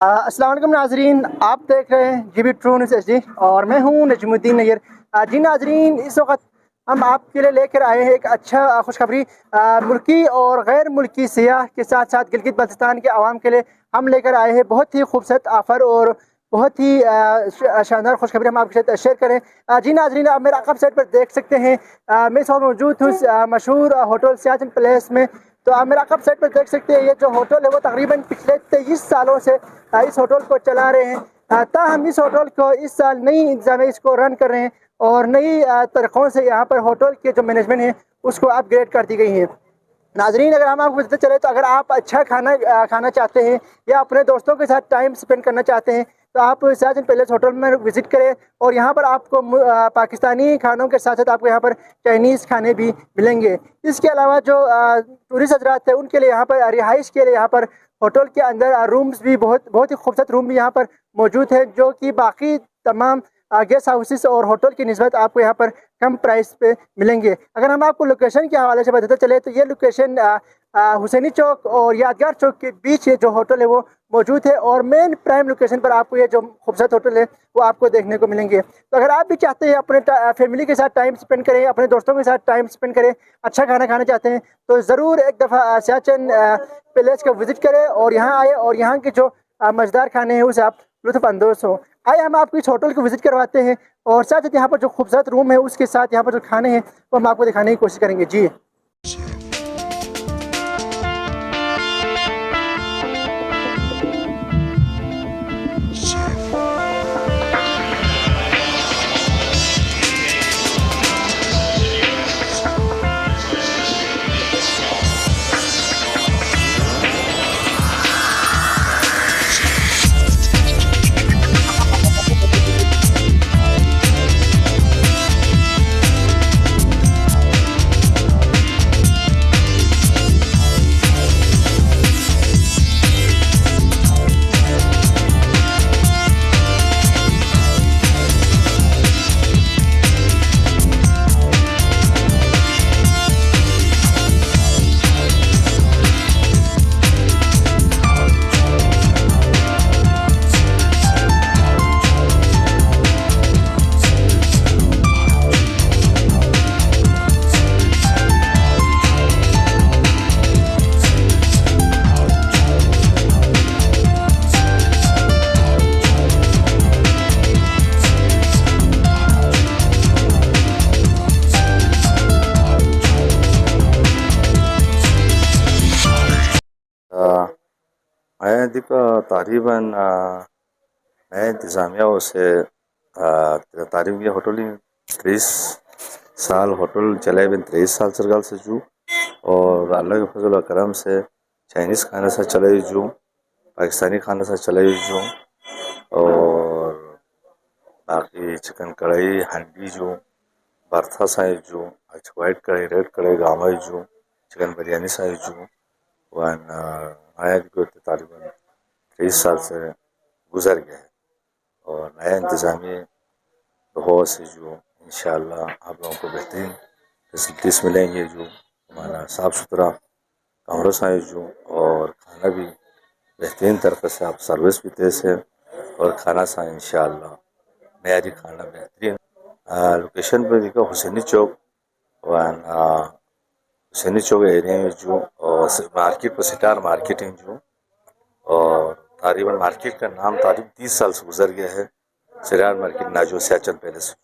अस्सलाम वालेकुम नाजरीन, आप देख रहे हैं GB ट्रू न्यूज़ HD और मैं हूं नजमुद्दीन नैयर। जी नाजरीन, इस वक्त हम आपके लिए लेकर आए हैं एक अच्छा खुशखबरी। मुल्की और गैर मुल्की सियाह के साथ साथ गिलगित बल्तिस्तान के आवाम के लिए हम लेकर आए हैं बहुत ही खूबसूरत ऑफ़र और बहुत ही शानदार खुशखबरी हम आपके साथ शेयर करें। जी नाजरीन, आप मेरा अकब साइड पर देख सकते हैं। मैं इस वक्त मौजूद हूँ मशहूर होटल सियाचन पैलेस में। तो आप मेरा कब साइड पर देख सकते हैं, ये जो होटल है वो तकरीबन पिछले 23 सालों से इस होटल को चला रहे हैं। ताहम इस होटल को इस साल नई इंतजामिया इसको रन कर रहे हैं और नई तरीक़ों से यहाँ पर होटल के जो मैनेजमेंट है उसको अपग्रेड कर दी गई है। नाजरीन, अगर हम आपको बताते चले तो अगर आप अच्छा खाना खाना चाहते हैं या अपने दोस्तों के साथ टाइम स्पेंड करना चाहते हैं तो आप सियाचन पैलेस होटल में विज़िट करें और यहाँ पर आपको पाकिस्तानी खानों के साथ साथ आपको यहाँ पर चाइनीज़ खाने भी मिलेंगे। इसके अलावा जो टूरिस्ट हजरात हैं उनके लिए यहाँ पर रिहाइश के लिए यहाँ पर होटल के अंदर रूम्स भी बहुत ही खूबसूरत रूम भी यहाँ पर मौजूद है, जो कि बाकी तमाम गेस्ट हाउसेस और होटल की निस्बत आपको यहाँ पर कम प्राइस पे मिलेंगे। अगर हम आपको लोकेशन के हवाले से बताते चले तो ये लोकेशन हुसैनी चौक और यादगार चौक के बीच ये जो होटल है वो मौजूद है और मेन प्राइम लोकेशन पर आपको ये जो खूबसूरत होटल है वो आपको देखने को मिलेंगे। तो अगर आप भी चाहते हैं अपने फैमिली के साथ टाइम स्पेंड करें, अपने दोस्तों के साथ टाइम स्पेंड करें, अच्छा खाना खाना चाहते हैं तो ज़रूर एक दफ़ा सियाचन पैलेस को विज़िट करें और यहाँ आए और यहाँ के जो मज़ेदार खाने हैं उसे आप लुत्फ़अंदोज़ हो। आइए हम आपको इस होटल को विज़िट करवाते हैं और साथ साथ यहाँ पर जो खूबसूरत रूम है उसके साथ यहाँ पर जो खाने हैं वो हम आपको दिखाने की कोशिश करेंगे। जी मैं दीपा तकरीबन मैं इंतज़ामिया से तारीब ये होटल 30 साल होटल चले बिन 30 साल सरगाल से जू और अल्लाह के फजल करम से चाइनीज़ खाना से चले जू, पाकिस्तानी खाना से चले जू और बाकी चिकन कढ़ाई हंडी जो बर्था साई जो वाइट कढ़ाई रेड कढ़ाई गामा जो चिकन बिरयानी साई जो वन आया भी तकरीबन 30 साल से गुजर गया है और नया इंतज़ामिया बहुत से जो इंशाअल्लाह आप लोगों को बेहतरीन फैसिलिटीज़ मिलेंगे, जो हमारा साफ़ सुथरा कमरों साइज जो और खाना भी बेहतरीन तरीके से आप सर्विस भी दे से और खाना सा इंशाअल्लाह मेयारी खाना बेहतरीन। लोकेशन पर देखो हुसैनी चौक वन हुसैनी चौक एरिया में जो और मार्केट पर सिटार मार्केट है जो और तकरीबन मार्केट का नाम तकरीबन 30 साल से गुजर गया है। सिटार मार्केट ना जो सियाचन पैलेस